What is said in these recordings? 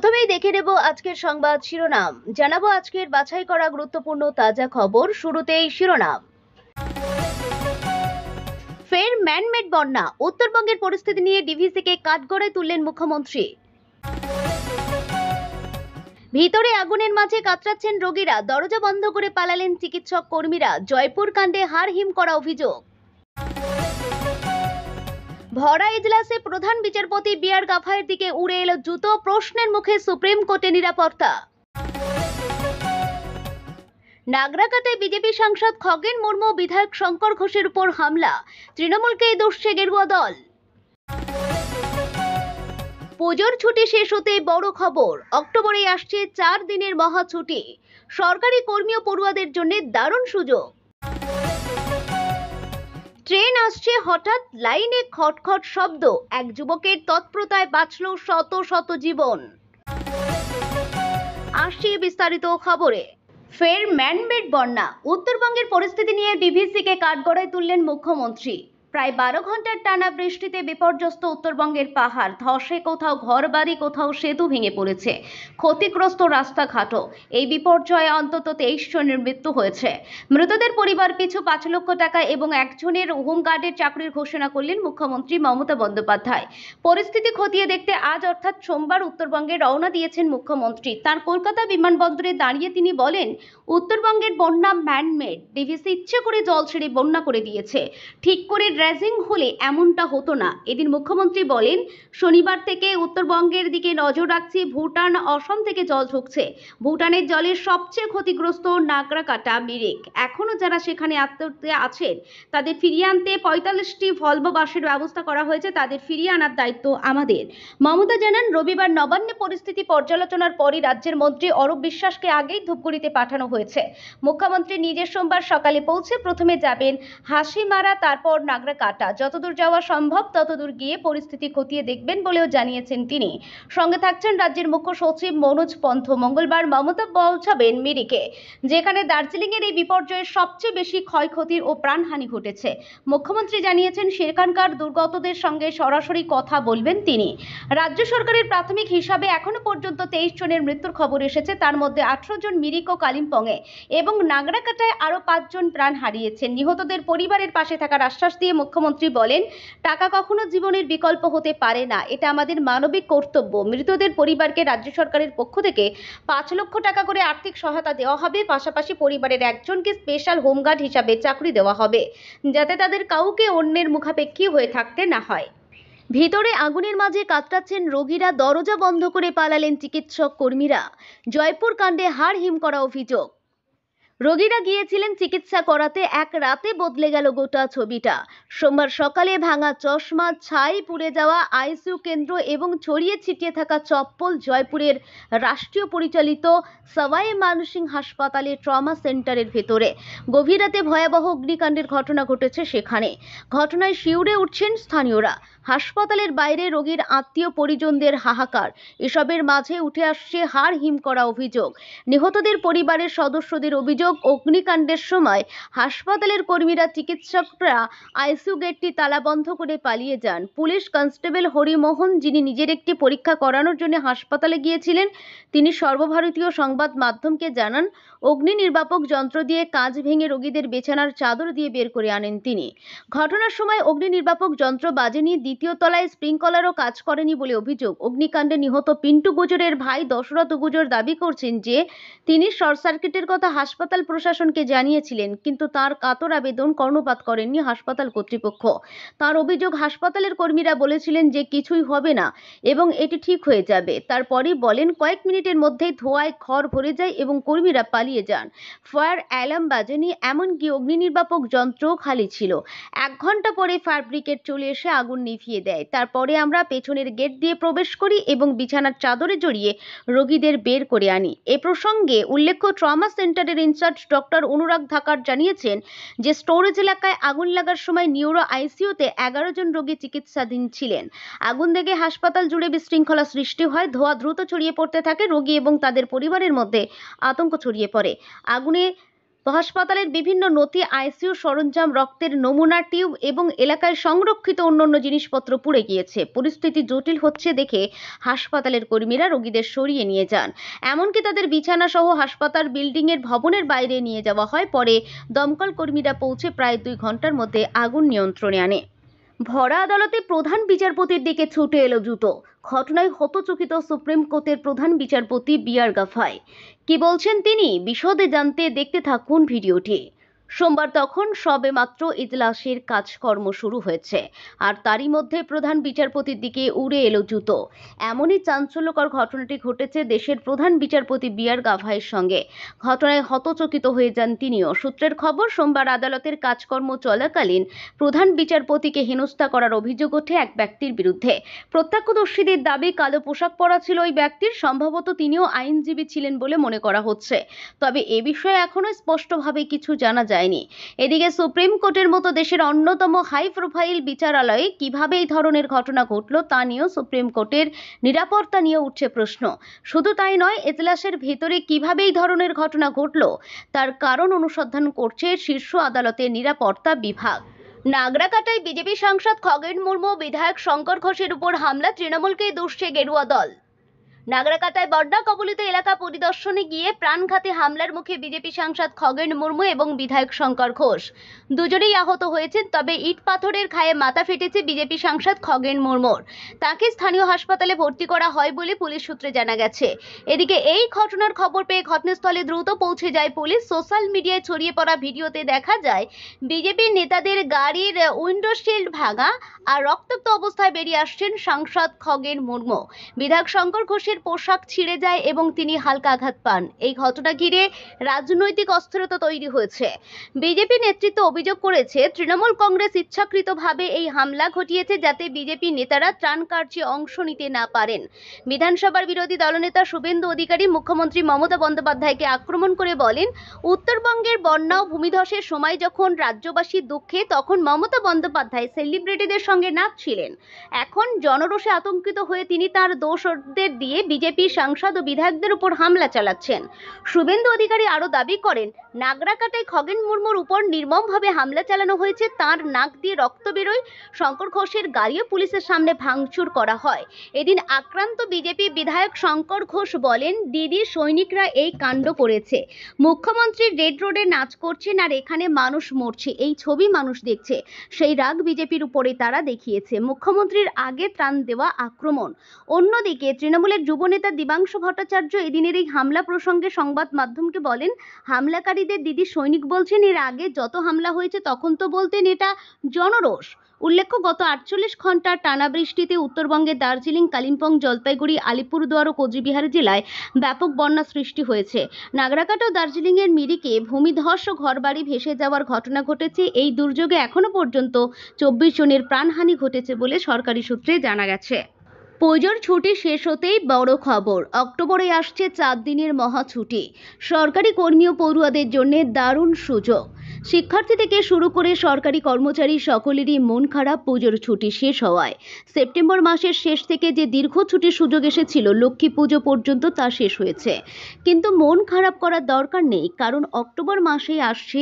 প্রথমেই দেখে নেব আজকের সংবাদ শিরোনাম। জানাবো আজকের বাছাই করা গুরুত্বপূর্ণ তাজা খবর। শুরুতেই শিরোনাম। ফের ম্যানমেড বন্যা, উত্তরবঙ্গের পরিস্থিতি নিয়ে ডিভিসিকে কাঠগড়ায় তুললেন মুখ্যমন্ত্রী। ভিতরে আগুনের মাঝে কাতরাচ্ছেন রোগীরা, দরজা বন্ধ করে পালালেন চিকিৎসক কর্মীরা। জয়পুর কাণ্ডে হাড়হিম করা অভিযোগ। ভরা এজলাসে প্রধান বিচারপতি বিআর গাভাইয়ের দিকে উড়ে এলো জুতো, প্রশ্নের মুখে সুপ্রিম কোর্টে নিরাপত্তা। নাগরাকাটায় বিজেপি সাংসদ খগেন মুর্মু বিধায়ক শঙ্কর ঘোষের উপর হামলা, তৃণমূলকেই দোষছে গেরুয়া দল। পুজোর ছুটি শেষ হতে বড় খবর, অক্টোবরে আসছে 4 দিনের মহা ছুটি। সরকারি কর্মী ও পড়ুয়াদের জন্য দারুণ সুযোগ। ট্রেন আসছে হঠাৎ, লাইনে খটখট শব্দ, এক যুবকের তৎপ্রতায় বাঁচল শত শত জীবন। আসছে বিস্তারিত খবরে। ফের ম্যানমেড বন্যা, উত্তরবঙ্গের পরিস্থিতি নিয়ে ডিভিসিকে কাঠগড়ায় তুললেন মুখ্যমন্ত্রী। প্রায় 12 ঘন্টার টানা বৃষ্টিতে বিপর্যস্ত উত্তরবঙ্গের পাহাড় ধসে কোথাও ঘরবাড়ি, কোথাও সেতু ভেঙে পড়েছে, ক্ষতিগ্রস্ত রাস্তাঘাটও। এই বিপর্যয়ে অন্তত 23 জনের মৃত্যু হয়েছে। মৃতদের পরিবার পিছু 5 লক্ষ টাকা এবং একজনের হোমগার্ডের চাকরির ঘোষণা করলেন মুখ্যমন্ত্রী মমতা বন্দ্যোপাধ্যায়। পরিস্থিতি খতিয়ে দেখতে আজ অর্থাৎ সোমবার উত্তরবঙ্গে রওনা দিয়েছেন মুখ্যমন্ত্রী। তার কলকাতা বিমানবন্দরে দাঁড়িয়ে তিনি বলেন, উত্তরবঙ্গের বন্যা ম্যানমেড, ডিভিসি ইচ্ছে করে জল ছেড়ে বন্যা করে দিয়েছে। ঠিক করে ড্রেজিং হলে এমনটা হতো না। এদিন মুখ্যমন্ত্রী বলেন, শনিবার থেকে উত্তরবঙ্গের দিকে নজর রাখছি। ভুটান, অসম থেকে জল ঢুকছে। ভুটানের জলের সবচেয়ে ক্ষতিগ্রস্ত নাগরাকাটা, মিরিক। এখনো যারা সেখানে আছেন তাদের ফিরিয়ে আনতে 45টি ভলভো বাসের ব্যবস্থা করা হয়েছে। তাদের ফিরিয়ে আনার দায়িত্ব আমাদের। মমতা জানান, রবিবার নবান্নে পরিস্থিতি পর্যালোচনার পরই রাজ্যের মন্ত্রী অরূপ বিশ্বাসকে আগেই ধূপগুড়িতে পাঠানো হয়েছে। মুখ্যমন্ত্রী নিজের সোমবার সকালে পৌঁছে প্রথমে যাবেন হাসিমারা, তারপর নাগরাকাটা। যতদূর যাওয়া সম্ভব ততদূর গিয়ে পরিস্থিতি খতিয়ে দেখবেন বলেও জানিয়েছেন তিনি। সঙ্গে থাকছেন রাজ্যের মুখ্য সচিব মনোজ পন্থ। মঙ্গলবার মমতা পৌঁছাবেন মিরিকে, যেখানে দার্জিলিংয়ের এই বিপর্যয়ের সবচেয়ে বেশি ক্ষয়ক্ষতির ও প্রাণহানি ঘটেছে। মুখ্যমন্ত্রী জানিয়েছেন, সেখানকার দুর্গতদের সঙ্গে সরাসরি কথা বলবেন তিনি। রাজ্য সরকারের প্রাথমিক হিসাবে এখনো পর্যন্ত 23 জনের মৃত্যুর খবর এসেছে। তার মধ্যে 18 জন মিরিক ও কালিম্পংয়ে এবং নাগরাকাটায় আরও 5 জন প্রাণ হারিয়েছেন। নিহতদের পরিবারের পাশে থাকার আশ্বাস দিয়ে মুখ্যমন্ত্রী বলেন, টাকা কখনো জীবনের বিকল্প হতে পারে না, এটা আমাদের মানবিক কর্তব্য। মৃতদের পরিবারকে রাজ্য সরকারের পক্ষ থেকে 5 লক্ষ টাকা করে আর্থিক সহায়তা দেওয়া হবে। পাশাপাশি পরিবারের একজনকে স্পেশাল হোমগার্ড হিসাবে চাকরি দেওয়া হবে, যাতে তাদের কাউকে অন্যের মুখাপেক্ষী হয়ে থাকতে না হয়। ভিতরে আগুনের মাঝে কাতরাচ্ছেন রোগীরা, দরজা বন্ধ করে পালালেন চিকিৎসক কর্মীরা। জয়পুর কাণ্ডে হাড়হিম করা অভিযোগ। রোগীরা গিয়েছিলেন চিকিৎসা করাতে, এক রাতে বদলে গেল গোটা ছবিটা। সোমবার সকালে ভাঙা চশমা, ছাই পুড়ে যাওয়া আইসিইউ কেন্দ্র এবং ছড়িয়ে ছিটিয়ে থাকা চপ্পল জয়পুরের রাষ্ট্রীয় পরিচালিত সওয়াই মানসিং হাসপাতালের ট্রমা সেন্টারের ভেতরে। গভীর রাতে ভয়াবহ অগ্নিকাণ্ডের ঘটনা ঘটেছে সেখানে। ঘটনায় শিউরে উঠছেন স্থানীয়রা। হাসপাতালের বাইরে রোগীর আত্মীয় পরিজনদের হাহাকার। এসবের মাঝে উঠে আসছে হাড়হিম করা অভিযোগ। নিহতদের পরিবারের সদস্যদের অভিযোগ, অগ্নিকাণ্ডের সময় হাসপাতালের কর্মীরা, চিকিৎসকরা আইসিইউ গেটটি তালা বন্ধ করে পালিয়ে যান। পুলিশ কনস্টেবল হরিমোহন, যিনি নিজের একটি পরীক্ষা করানোর জন্য হাসপাতালে গিয়েছিলেন, তিনি সর্বভারতীয় সংবাদ মাধ্যমকে জানান, অগ্নি নির্বাপক যন্ত্র দিয়ে কাঁচ ভেঙে রোগীদের বিছানার চাদর দিয়ে বের করে আনেন তিনি। ঘটনার সময় অগ্নি নির্বাপক যন্ত্র বাজেনি, দ্বিতীয় তলায় স্প্রিংকলারও কাজ করেনি বলে অভিযোগ। অগ্নিকাণ্ডে নিহত পিন্টু গুজরের ভাই দশরথ গুজর দাবি করছেন যে তিনি শর্ট সার্কিটের কথা হাসপাতাল প্রশাসনকে জানিয়েছিলেন, কিন্তু তার কাতর আবেদন কর্ণপাত করেননি হাসপাতাল কর্তৃপক্ষ। তার অভিযোগ, হাসপাতালের কর্মীরা বলেছিলেন যে কিছুই হবে না এবং এটি ঠিক হয়ে যাবে। তারপরই বলেন, কয়েক মিনিটের মধ্যেই ধোঁয়ায় ঘর ভরে যায় এবং কর্মীরা পালিয়ে যান। ফায়ার অ্যালার্ম বাজেনি, এমনকি অগ্নি নির্বাপক যন্ত্রও খালি ছিল। 1 ঘন্টা পরে ফায়ার ব্রিগেড চলে এসে আগুন নিভিয়ে দেয়। তারপরে আমরা পেছনের গেট দিয়ে প্রবেশ করি এবং বিছানার চাদরে জড়িয়ে রোগীদের বের করে আনি। এ প্রসঙ্গে উল্লেখ্য, ট্রমা সেন্টারের ইনচার্জ ডক্টর অনুরাগ ধাকার জানিয়েছেন যে স্টোরেজ এলাকায় আগুন লাগার সময় নিউরো আইসিইউতে 11 জন রোগী চিকিৎসাধীন ছিলেন। আগুন দেখে হাসপাতাল জুড়ে বিশৃঙ্খলা সৃষ্টি হয়। ধোঁয়া দ্রুত ছড়িয়ে পড়তে থাকে। রোগী এবং তাদের পরিবারের মধ্যে আতঙ্ক ছড়িয়ে পড়ে। আগুনে হাসপাতালের বিভিন্ন নথি, আইসিইউ সরঞ্জাম, রক্তের নমুনা, টিউব এবং এলাকায় সংরক্ষিত অন্যান্য জিনিসপত্র পুড়ে গিয়েছে। পরিস্থিতি জটিল হচ্ছে দেখে হাসপাতালের কর্মীরা রোগীদের সরিয়ে নিয়ে যান। এমনকি তাদের বিছানা সহ হাসপাতাল বিল্ডিংয়ের ভবনের বাইরে নিয়ে যাওয়া হয়। পরে দমকল কর্মীরা পৌঁছে প্রায় 2 ঘন্টার মধ্যে আগুন নিয়ন্ত্রণে আনে। ভরা আদালতে প্রধান বিচারপতির দিকে ছুটে এলো জুতো। ঘটনায় হতচকিত সুপ্রিম কোর্টের প্রধান বিচারপতি বি.আর. গাভাই। কি বলছেন তিনি, বিশদে জানতে দেখতে থাকুন ভিডিওটি। সোমবার তখন সবেমাত্র ইজলাসের কাজকর্ম শুরু হয়েছে, আর তারই মধ্যে প্রধান বিচারপতির দিকে উড়ে এলো জুতো। এমনই চাঞ্চল্যকর ঘটনাটি ঘটেছে দেশের প্রধান বিচারপতি বি.আর. গাভাইয়ের সঙ্গে। ঘটনায় হতচকিত হয়ে যান তিনিও। সূত্রের খবর, সোমবার আদালতের কাজকর্ম চলাকালীন প্রধান বিচারপতিকে হেনস্থা করার অভিযোগ ওঠে এক ব্যক্তির বিরুদ্ধে। প্রত্যক্ষদর্শীদের দাবি, কালো পোশাক পরা ছিল ওই ব্যক্তির। সম্ভবত তিনিও আইনজীবী ছিলেন বলে মনে করা হচ্ছে, তবে এ বিষয়ে এখনো স্পষ্টভাবে কিছু জানা যায়নি। এদিকে সুপ্রিম কোর্টের মতো দেশের অন্যতম হাই প্রোফাইল বিচারালয়ে কিভাবে এই ধরনের ঘটনা ঘটল তা নিয়েও সুপ্রিম কোর্টের নিরাপত্তা নিয়ে উঠছে প্রশ্ন। শুধু তাই নয়, এজলাসের ভেতরে কিভাবে এই ধরনের ঘটনা ঘটল তার কারণ অনুসন্ধান করছে শীর্ষ আদালতের নিরাপত্তা বিভাগ। নাগরাকাটায় বিজেপি সাংসদ খগেন মুর্মু, বিধায়ক শঙ্কর ঘোষের উপর হামলা, তৃণমূলকেই দুষছে গেরুয়া দল। নাগরাকাটায় বন্যা কবলিত এলাকা পরিদর্শনে গিয়ে প্রাণঘাতী হামলার মুখে বিজেপি সাংসদ খগেন মুর্মু এবং বিধায়ক শঙ্কর ঘোষ দুজনেই আহত হয়েছেন। তবে ইট পাথরের ঘায়ে মাথা ফেটেছে বিজেপি সাংসদ খগেন মুর্মুর। তাকে স্থানীয় হাসপাতালে ভর্তি করা হয় বলে পুলিশ সূত্রে জানা গেছে। এদিকে এই ঘটনার খবর পেয়ে ঘটনাস্থলে দ্রুত পৌঁছে যায় পুলিশ। সোশ্যাল মিডিয়ায় ছড়িয়ে পড়া ভিডিওতে দেখা যায় বিজেপি নেতাদের গাড়ির উইন্ডো শিল্ড ভাঙা আর রক্তাক্ত অবস্থায় বেরিয়ে আসছেন সাংসদ খগেন মুর্মু। বিধায়ক শঙ্কর ঘোষের পোশাক ছিঁড়ে যায় এবং তিনি হালকা আঘাত পান। এই ঘটনা ঘিরে রাজনৈতিক অস্থিরতা তৈরি হয়েছে। বিজেপি নেতৃত্ব অভিযোগ করেছে, তৃণমূল কংগ্রেস ইচ্ছাকৃতভাবে এই হামলা ঘটিয়েছে যাতে বিজেপি নেতারা ত্রাণ কার্যে অংশ নিতে না পারেন। বিধানসভার বিরোধী দলনেতা শুভেন্দু অধিকারী মুখ্যমন্ত্রী মমতা বন্দ্যোপাধ্যায়কে আক্রমণ করে বলেন, উত্তরবঙ্গের বন্যা ও ভূমিধসের সময় যখন রাজ্যবাসী দুঃখে, তখন মমতা বন্দ্যোপাধ্যায় সেলিব্রিটিদের সঙ্গে নাচছিলেন। এখন জনরোষে আতঙ্কিত হয়ে তিনি তার দোসরদের দিয়ে বিজেপি সাংসদ ও বিধায়কদের উপর হামলা চালাচ্ছেন। শুভেন্দু অধিকারী আরও দাবি করেন, নাগরাকাটায় খগেন মুর্মুর উপর নির্মমভাবে হামলা চালানো হয়েছে। তার নাক দিয়ে রক্ত বেরোয়। শঙ্কর ঘোষের গাড়িও পুলিশের সামনে ভাঙচুর করা হয়। এদিন আক্রান্ত বিজেপি বিধায়ক শঙ্কর ঘোষ বলেন, দিদি সৈনিকরা এই কাণ্ড করেছে। মুখ্যমন্ত্রী রেড রোডে নাচ করছেন আর এখানে মানুষ মরছে, এই ছবি মানুষ দেখছে। সেই রাগ বিজেপির উপরে তারা দেখিয়েছে। মুখ্যমন্ত্রীর আগে ত্রাণ দেওয়া আক্রমণ। অন্যদিকে তৃণমূলের যুবনেতা দিবাংশু ভট্টাচার্য এদিনের এই হামলা প্রসঙ্গে সংবাদ মাধ্যমকে বলেন, হামলাকারীদের দিদি সৈনিক বলছেন। এর আগে যত হামলা হয়েছে তখন তো বলতেন এটা জনরোষ। উল্লেখ্য, গত 48 ঘন্টার টানা বৃষ্টিতে উত্তরবঙ্গের দার্জিলিং, কালিম্পং, জলপাইগুড়ি, আলিপুরদুয়ার ও কোচবিহার জেলায় ব্যাপক বন্যা সৃষ্টি হয়েছে। নাগরাকাটা ও দার্জিলিংয়ের মিরিকে ভূমিধস ও ঘরবাড়ি ভেসে যাওয়ার ঘটনা ঘটেছে। এই দুর্যোগে এখনো পর্যন্ত 24 জনের প্রাণহানি ঘটেছে বলে সরকারি সূত্রে জানা গেছে। পুজোর ছুটি শেষ হতেই বড় খবর, অক্টোবরে আসছে 4 দিনের মহা ছুটি। সরকারি কর্মী ও পড়ুয়াদের জন্য দারুণ সুযোগ। শিক্ষার্থী থেকে শুরু করে সরকারি কর্মচারী সকলেরই মন খারাপ পুজোর ছুটি শেষ হওয়ায়। সেপ্টেম্বর মাসের শেষ থেকে যে দীর্ঘ ছুটির সুযোগ এসেছিল লক্ষ্মী পুজো পর্যন্ত, তা শেষ হয়েছে। কিন্তু মন খারাপ করার দরকার নেই, কারণ অক্টোবর মাসে আসছে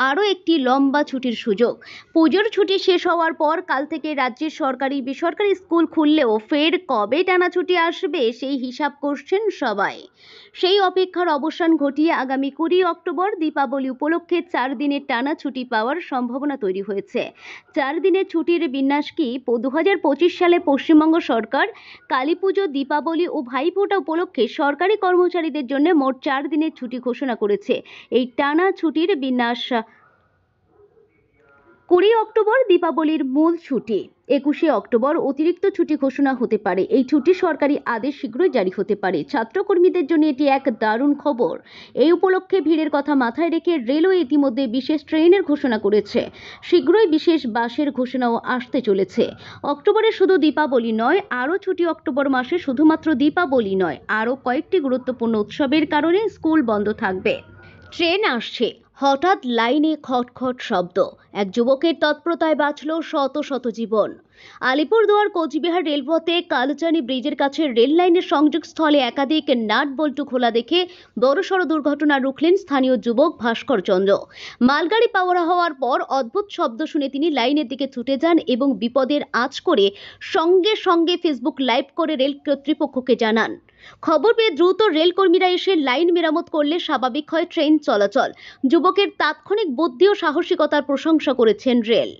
আরও একটি লম্বা ছুটির সুযোগ। পুজোর ছুটি শেষ হওয়ার পর কাল থেকে রাজ্যের সরকারি বেসরকারি স্কুল খুললেও ফের কবে টানা ছুটি আসবে সেই হিসাব করছেন সবাই। সেই অপেক্ষার অবসান ঘটিয়ে আগামী 20 অক্টোবর দীপাবলি উপলক্ষে 4 দিনের টানা ছুটি পাওয়ার সম্ভাবনা তৈরি হয়েছে। 4 দিনের ছুটির বিন্যাস কি? 2025 সালে পশ্চিমবঙ্গ সরকার কালীপুজো, দীপাবলি ও ভাইফোঁটা উপলক্ষে সরকারি কর্মচারীদের জন্য মোট 4 দিনের ছুটি ঘোষণা করেছে। এই টানা ছুটির বিন্যাস: 20 অক্টোবর দীপাবলির মূল ছুটি, 21 অক্টোবর অতিরিক্ত ছুটি ঘোষণা হতে পারে। এই ছুটি সরকারি আদেশ শীঘ্রই জারি হতে পারে। ছাত্রকর্মীদের জন্য এটি এক দারুণ খবর। এই উপলক্ষে ভিড়ের কথা মাথায় রেখে রেলওয়ে ইতিমধ্যে বিশেষ ট্রেনের ঘোষণা করেছে। শীঘ্রই বিশেষ বাসের ঘোষণাও আসতে চলেছে। অক্টোবরে শুধু দীপাবলি নয়, আরও ছুটি। অক্টোবর মাসে শুধুমাত্র দীপাবলি নয়, আরও কয়েকটি গুরুত্বপূর্ণ উৎসবের কারণে স্কুল বন্ধ থাকবে। ট্রেন আসছে, হঠাৎ লাইনে খটখট শব্দ। এক যুবকের তৎপরতায় বাঁচল শত শত জীবন। আলিপুরদুয়ার কোচবিহার রেলপথে কালচানি ব্রিজের কাছে রেল লাইনের সংযোগস্থলে একাধিক নাট বল্টু খোলা দেখে বড়সড় দুর্ঘটনা রুখলেন স্থানীয় যুবক ভাস্কর চন্দ্র। মালগাড়ি পাওয়ার হওয়ার পর অদ্ভুত শব্দ শুনে তিনি লাইনের দিকে ছুটে যান এবং বিপদের আঁচ করে সঙ্গে সঙ্গে ফেসবুক লাইভ করে রেল কর্তৃপক্ষকে জানান। খবর পেয়ে দ্রুত রেল কর্মীরা এসে লাইন মেরামত করলে স্বাভাবিক হয় ট্রেন চলাচল। যুবকের তাৎক্ষণিক বুদ্ধি ও সাহসিকতার প্রশংসা করেছেন রেল।